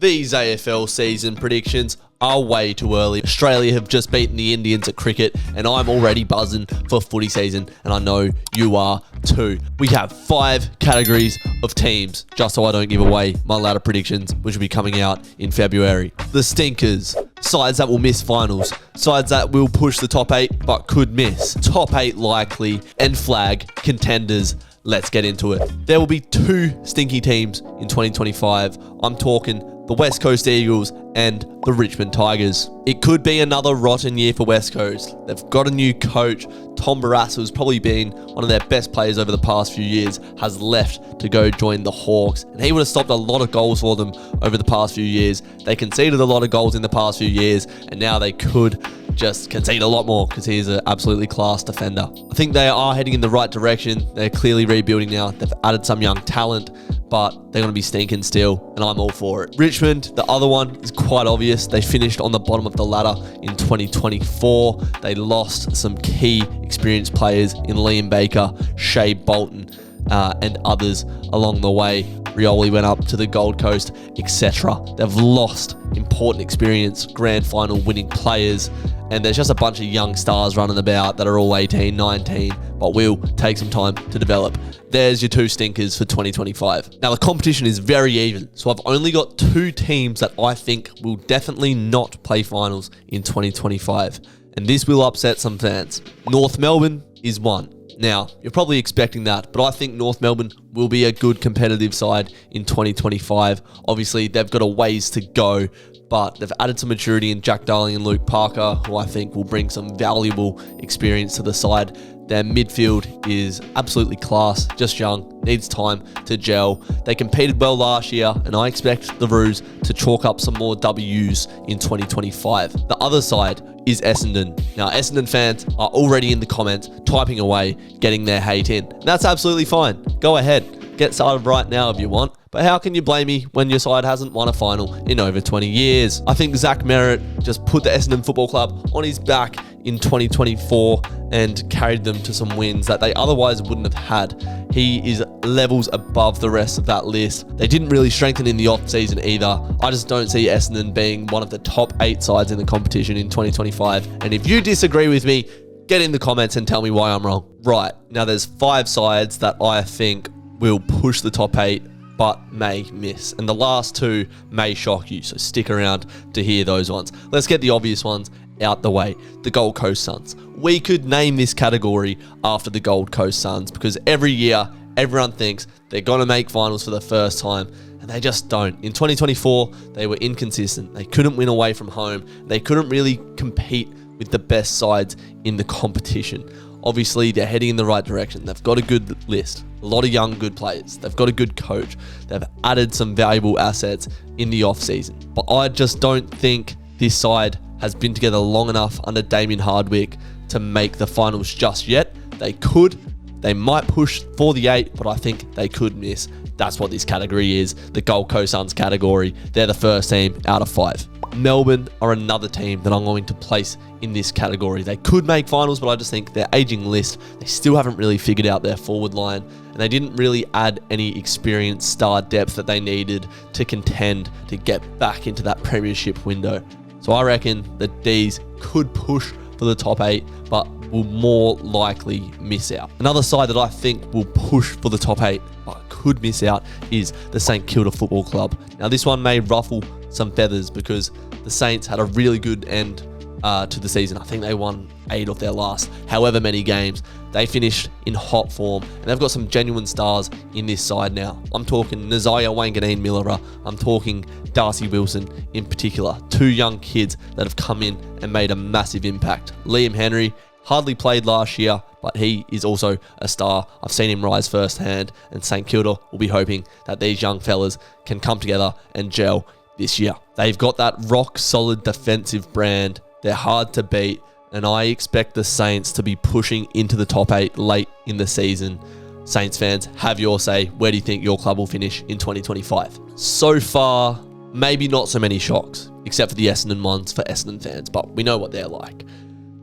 These AFL season predictions are way too early. Australia have just beaten the Indians at cricket, and I'm already buzzing for footy season, and I know you are too. We have 5 categories of teams, just so I don't give away my ladder predictions, which will be coming out in February. The stinkers, sides that will miss finals, sides that will push the top 8 but could miss, top 8 likely, and flag contenders. Let's get into it. There will be 2 stinky teams in 2025. I'm talking the West Coast Eagles and the Richmond Tigers. It could be another rotten year for West Coast. They've got a new coach. Tom Barrass, who's probably been one of their best players over the past few years, has left to go join the Hawks. And he would have stopped a lot of goals for them over the past few years. They conceded a lot of goals in the past few years, and now they could just concede a lot more because he is an absolutely class defender. I think they are heading in the right direction. They're clearly rebuilding now. They've added some young talent, but they're going to be stinking still, and I'm all for it. Richmond, the other one, is quite obvious. They finished on the bottom of the ladder in 2024. They lost some key experienced players in Liam Baker, Shea Bolton, and others along the way. Rioli went up to the Gold Coast, etc. They've lost important experience, grand final winning players, and there's just a bunch of young stars running about that are all 18, 19, but will take some time to develop. There's your 2 stinkers for 2025. Now, the competition is very even, so I've only got 2 teams that I think will definitely not play finals in 2025, and this will upset some fans. North Melbourne is one. Now, you're probably expecting that, but I think North Melbourne will be a good competitive side in 2025. Obviously, they've got a ways to go, but they've added some maturity in Jack Darling and Luke Parker, who I think will bring some valuable experience to the side. Their midfield is absolutely class, just young, needs time to gel. They competed well last year, and I expect the Roos to chalk up some more W's in 2025. The other side is Essendon. Now, Essendon fans are already in the comments, typing away, getting their hate in. And that's absolutely fine. Go ahead, get started right now if you want. But how can you blame me when your side hasn't won a final in over 20 years? I think Zach Merritt just put the Essendon Football Club on his back in 2024 and carried them to some wins that they otherwise wouldn't have had. He is levels above the rest of that list. They didn't really strengthen in the off-season either. I just don't see Essendon being one of the top 8 sides in the competition in 2025. And if you disagree with me, get in the comments and tell me why I'm wrong. Right, now there's 5 sides that I think will push the top 8, but may miss. And the last 2 may shock you, so stick around to hear those ones. Let's get the obvious ones out the way. The Gold Coast Suns. We could name this category after the Gold Coast Suns because every year, everyone thinks they're going to make finals for the first time, and they just don't. In 2024, they were inconsistent. They couldn't win away from home. They couldn't really compete with the best sides in the competition. Obviously, they're heading in the right direction. They've got a good list, a lot of young good players. They've got a good coach. They've added some valuable assets in the off-season. But I just don't think this side has been together long enough under Damien Hardwick to make the finals just yet. They could. They might push for the 8, but I think they could miss. That's what this category is, the Gold Coast Suns category. They're the first team out of 5. Melbourne are another team that I'm going to place in this category. They could make finals, but I just think their aging list, they still haven't really figured out their forward line, and they didn't really add any experienced star depth that they needed to contend to get back into that premiership window. So I reckon that these could push for the top 8, but will more likely miss out. Another side that I think will push for the top 8, but could miss out, is the St Kilda Football Club. Now, this one may ruffle some feathers because the Saints had a really good end to the season. I think they won 8 of their last however many games. They finished in hot form, and they've got some genuine stars in this side now. I'm talking Nazaya Wanganeen-Millera. I'm talking Darcy Wilson in particular. 2 young kids that have come in and made a massive impact. Liam Henry hardly played last year, but he is also a star. I've seen him rise firsthand, and St Kilda will be hoping that these young fellas can come together and gel this year. They've got that rock-solid defensive brand. They're hard to beat, and I expect the Saints to be pushing into the top 8 late in the season. Saints fans, have your say. Where do you think your club will finish in 2025? So far, maybe not so many shocks, except for the Essendon ones for Essendon fans, but we know what they're like.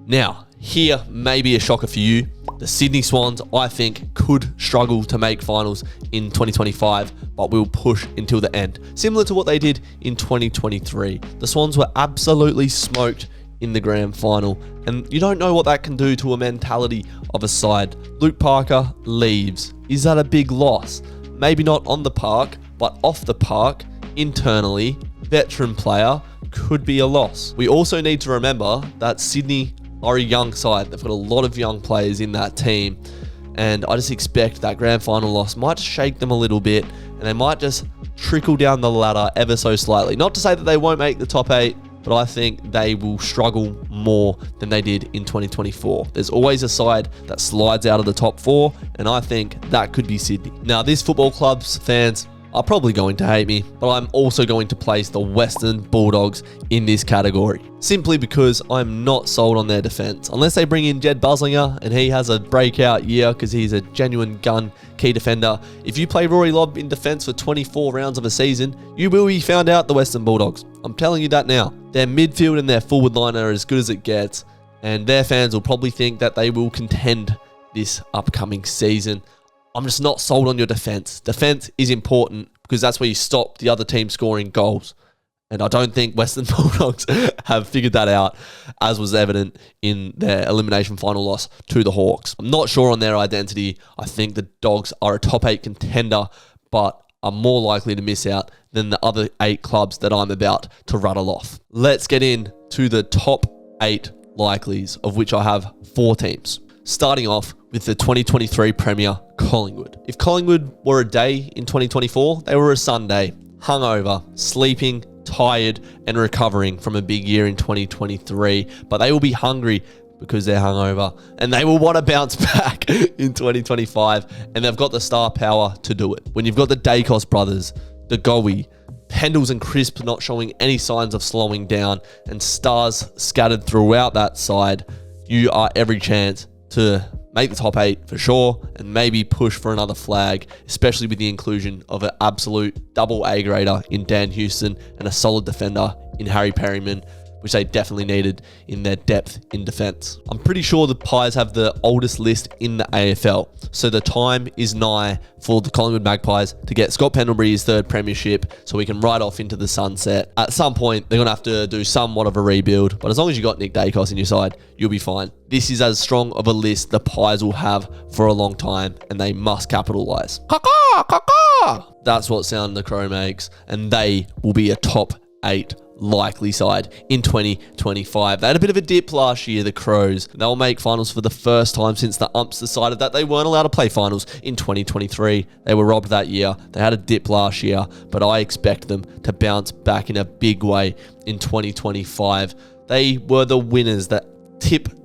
Now, here may be a shocker for you. The Sydney Swans, I think, could struggle to make finals in 2025, but will push until the end, similar to what they did in 2023. The Swans were absolutely smoked in the grand final, and you don't know what that can do to a mentality of a side. Luke Parker leaves. Is that a big loss? Maybe not on the park, but off the park, internally, veteran player, could be a loss. We also need to remember that Sydney are a young side. They've got a lot of young players in that team, and I just expect that grand final loss might shake them a little bit, and they might just trickle down the ladder ever so slightly. Not to say that they won't make the top 8, but I think they will struggle more than they did in 2024. There's always a side that slides out of the top 4, and I think that could be Sydney. Now, this football club's fans are probably going to hate me, but I'm also going to place the Western Bulldogs in this category, simply because I'm not sold on their defense. Unless they bring in Jed Buslinger and he has a breakout year because he's a genuine gun key defender. If you play Rory Lobb in defense for 24 rounds of a season, you will be found out, the Western Bulldogs. I'm telling you that now. Their midfield and their forward line are as good as it gets, and their fans will probably think that they will contend this upcoming season. I'm just not sold on your defense. Defense is important because that's where you stop the other team scoring goals. And I don't think Western Bulldogs have figured that out, as was evident in their elimination final loss to the Hawks. I'm not sure on their identity. I think the Dogs are a top 8 contender, but are more likely to miss out than the other 8 clubs that I'm about to rattle off. Let's get into the top 8 likelies, of which I have 4 teams. Starting off with the 2023 Premier, Collingwood. If Collingwood were a day in 2024, they were a Sunday, hungover, sleeping, tired, and recovering from a big year in 2023. But they will be hungry because they're hungover, and they will want to bounce back in 2025, and they've got the star power to do it. When you've got the Dacos brothers, the Gowie, Pendles and Crisp not showing any signs of slowing down, and stars scattered throughout that side, you are every chance to make the top 8 for sure, and maybe push for another flag, especially with the inclusion of an absolute double A grader in Dan Houston and a solid defender in Harry Perryman, which they definitely needed in their depth in defence. I'm pretty sure the Pies have the oldest list in the AFL, so the time is nigh for the Collingwood Magpies to get Scott Pendlebury his 3rd premiership so we can ride off into the sunset. At some point, they're going to have to do somewhat of a rebuild, but as long as you got Nick Dacos in your side, you'll be fine. This is as strong of a list the Pies will have for a long time, and they must capitalise. Caw-caw, caw-caw! That's what sound the Crow makes, and they will be a top 8 likely side in 2025. They had a bit of a dip last year, the Crows. They'll make finals for the first time since the umps decided that they weren't allowed to play finals in 2023. They were robbed that year. They had a dip last year, but I expect them to bounce back in a big way in 2025. They were the winners, that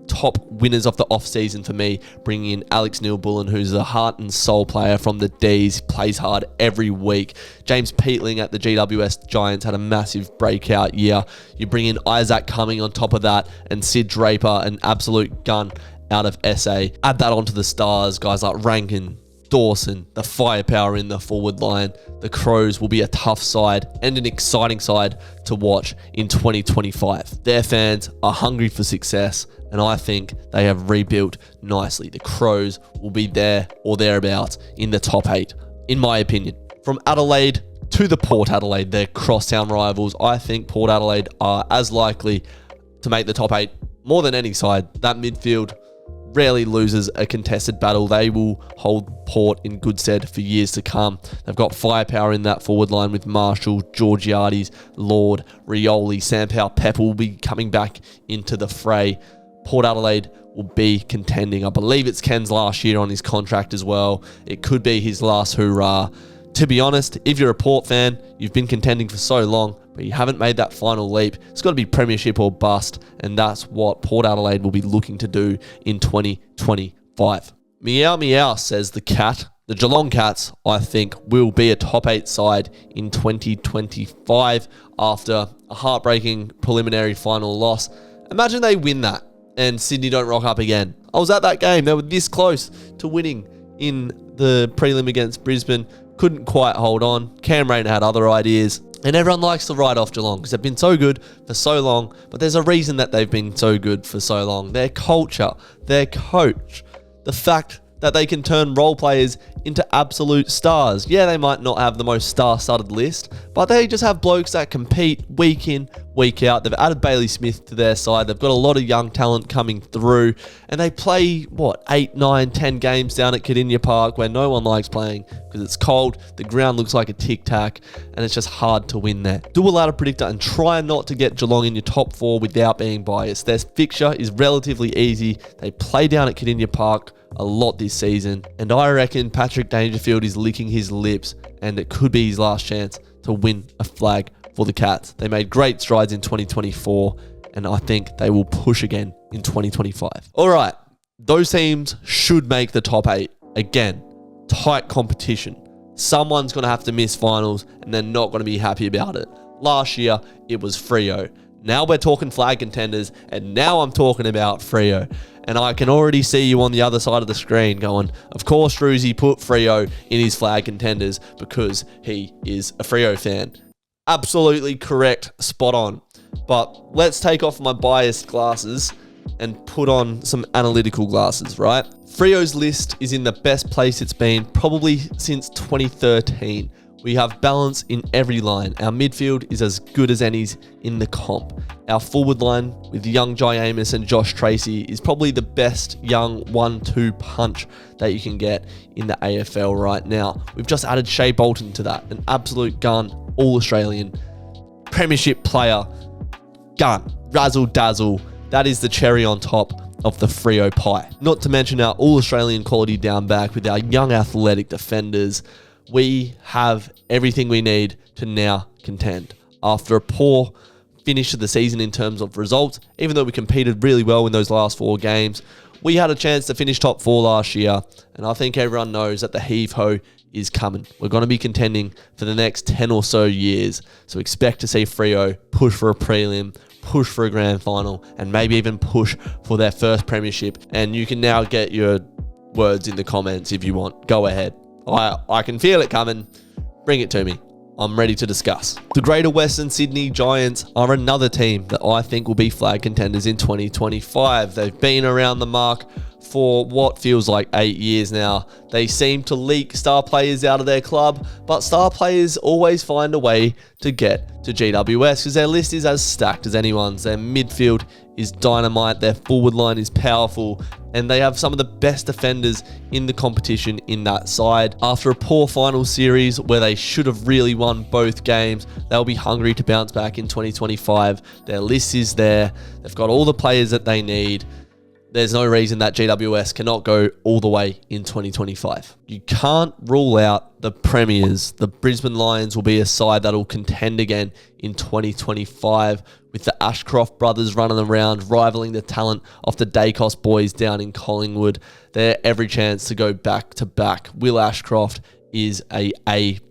top winners of the off-season for me, bringing in Alex Neil-Bullen, who's a heart and soul player from the D's, plays hard every week. James Peatling at the GWS Giants had a massive breakout year. You bring in Isaac Cumming on top of that, and Sid Draper, an absolute gun out of SA. Add that onto the Stars, guys like Rankin, Dawson, the firepower in the forward line. The Crows will be a tough side and an exciting side to watch in 2025. Their fans are hungry for success, and I think they have rebuilt nicely. The Crows will be there or thereabouts in the top 8, in my opinion. From Adelaide to the Port Adelaide, their crosstown rivals, I think Port Adelaide are as likely to make the top 8 more than any side. That midfield rarely loses a contested battle. They will hold Port in good stead for years to come. They've got firepower in that forward line with Marshall, Georgiades, Lord, Rioli, Sampao, Pepper will be coming back into the fray. Port Adelaide will be contending. I believe it's Ken's last year on his contract as well. It could be his last hurrah. To be honest, if you're a Port fan, you've been contending for so long, but you haven't made that final leap. It's got to be premiership or bust, and that's what Port Adelaide will be looking to do in 2025. Meow meow, says the cat. The Geelong Cats, I think, will be a top 8 side in 2025 after a heartbreaking preliminary final loss. Imagine they win that and Sydney don't rock up again. I was at that game. They were this close to winning in the prelim against Brisbane. Couldn't quite hold on. Cam Rayner had other ideas. And everyone likes to write off Geelong because they've been so good for so long. But there's a reason that they've been so good for so long. Their culture, their coach, the fact that they can turn role players into absolute stars. Yeah, they might not have the most star-studded list, but they just have blokes that compete week in, week out. They've added Bailey Smith to their side. They've got a lot of young talent coming through, and they play, 8, 9, 10 games down at Kardinia Park where no one likes playing because it's cold, the ground looks like a tic-tac, and it's just hard to win there. Do a ladder predictor and try not to get Geelong in your top 4 without being biased. Their fixture is relatively easy. They play down at Kardinia Park a lot this season, and I reckon Patrick Dangerfield is licking his lips, and it could be his last chance to win a flag for the Cats. They made great strides in 2024, and I think they will push again in 2025. All right, those teams should make the top 8. Again, tight competition. Someone's going to have to miss finals, and they're not going to be happy about it. Last year, it was Freo. Now we're talking flag contenders, and now I'm talking about Freo. And I can already see you on the other side of the screen going, of course, Druzy put Freo in his flag contenders because he is a Freo fan. Absolutely correct, spot on. But let's take off my biased glasses and put on some analytical glasses, right? Freo's list is in the best place it's been probably since 2013. We have balance in every line. Our midfield is as good as any's in the comp. Our forward line with young Jai Amos and Josh Tracy is probably the best young 1-2 punch that you can get in the AFL right now. We've just added Shea Bolton to that, an absolute gun, all-Australian, premiership player, gun, razzle-dazzle. That is the cherry on top of the Freo pie. Not to mention our all-Australian quality down back with our young athletic defenders. We have everything we need to now contend. After a poor finish of the season in terms of results, even though we competed really well in those last 4 games, we had a chance to finish top 4 last year, and I think everyone knows that the heave-ho is coming. We're going to be contending for the next 10 or so years, so expect to see Freo push for a prelim, push for a grand final, and maybe even push for their first premiership. And you can now get your words in the comments if you want. Go ahead. I can feel it coming. Bring it to me. I'm ready to discuss. The Greater Western Sydney Giants are another team that I think will be flag contenders in 2025. They've been around the mark for what feels like 8 years now. They seem to leak star players out of their club, but star players always find a way to get to GWS because their list is as stacked as anyone's. Their midfield is dynamite, their forward line is powerful, and they have some of the best defenders in the competition in that side. After a poor final series where they should have really won both games, they'll be hungry to bounce back in 2025. Their list is there. They've got all the players that they need. There's no reason that GWS cannot go all the way in 2025. You can't rule out the premiers. The Brisbane Lions will be a side that will contend again in 2025 with the Ashcroft brothers running around, rivaling the talent of the Dacos boys down in Collingwood. They're every chance to go back to back. Will Ashcroft is a A+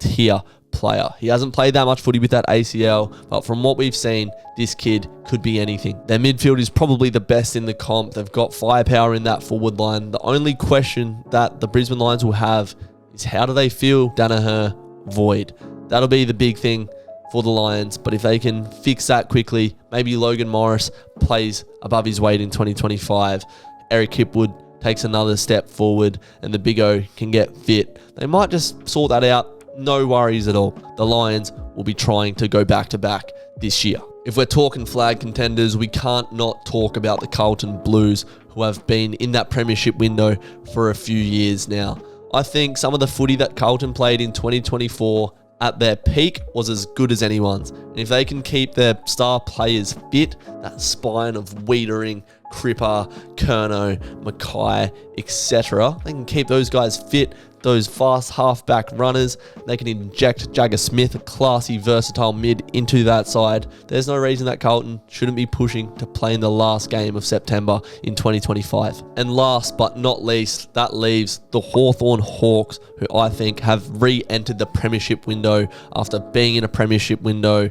tier player. He hasn't played that much footy with that ACL, but from what we've seen, this kid could be anything. Their midfield is probably the best in the comp. They've got firepower in that forward line. The only question that the Brisbane Lions will have is how do they feel Danaher void? That'll be the big thing for the Lions, but if they can fix that quickly, maybe Logan Morris plays above his weight in 2025, Eric Hipwood takes another step forward, and the Big O can get fit. They might just sort that out. No worries at all. The Lions will be trying to go back-to-back this year. If we're talking flag contenders, we can't not talk about the Carlton Blues, who have been in that premiership window for a few years now. I think some of the footy that Carlton played in 2024 at their peak was as good as anyone's. And if they can keep their star players fit, that spine of Wiedering, Cripper, Kerno, Mackay, etc., they can keep those guys fit, those fast halfback runners. They can inject Jagger Smith, a classy, versatile mid, into that side. There's no reason that Carlton shouldn't be pushing to play in the last game of September in 2025. And last but not least, that leaves the Hawthorn Hawks, who I think have re-entered the premiership window after being in a premiership window.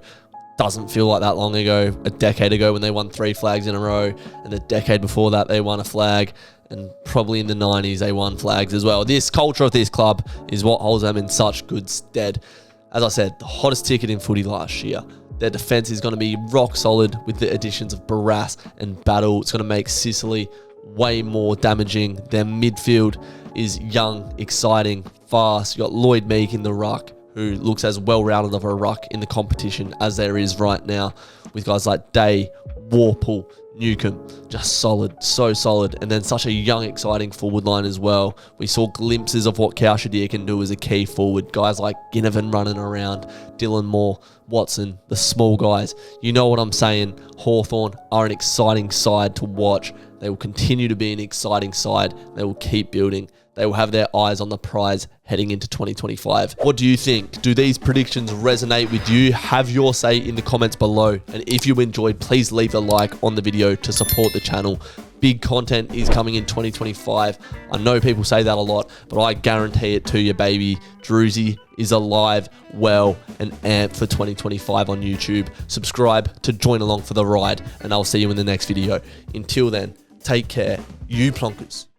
Doesn't feel like that long ago, a decade ago when they won 3 flags in a row, and the decade before that they won a flag, and probably in the 90s they won flags as well. This culture of this club is what holds them in such good stead. As I said, the hottest ticket in footy last year. Their defence is going to be rock solid with the additions of Barras and Battle. It's going to make Sicily way more damaging. Their midfield is young, exciting, fast. You got Lloyd Meek in the ruck, who looks as well-rounded of a ruck in the competition as there is right now, with guys like Day, Warple, Newcomb, just solid, so solid. And then such a young, exciting forward line as well. We saw glimpses of what Kaushadir can do as a key forward. Guys like Ginnivan running around, Dylan Moore, Watson, the small guys. You know what I'm saying. Hawthorn are an exciting side to watch. They will continue to be an exciting side. They will keep building. They will have their eyes on the prize heading into 2025. What do you think? Do these predictions resonate with you? Have your say in the comments below. And if you enjoyed, please leave a like on the video to support the channel. Big content is coming in 2025. I know people say that a lot, but I guarantee it to you, baby. Druzy is alive, well, and amped for 2025 on YouTube. Subscribe to join along for the ride, and I'll see you in the next video. Until then, take care. You plonkers.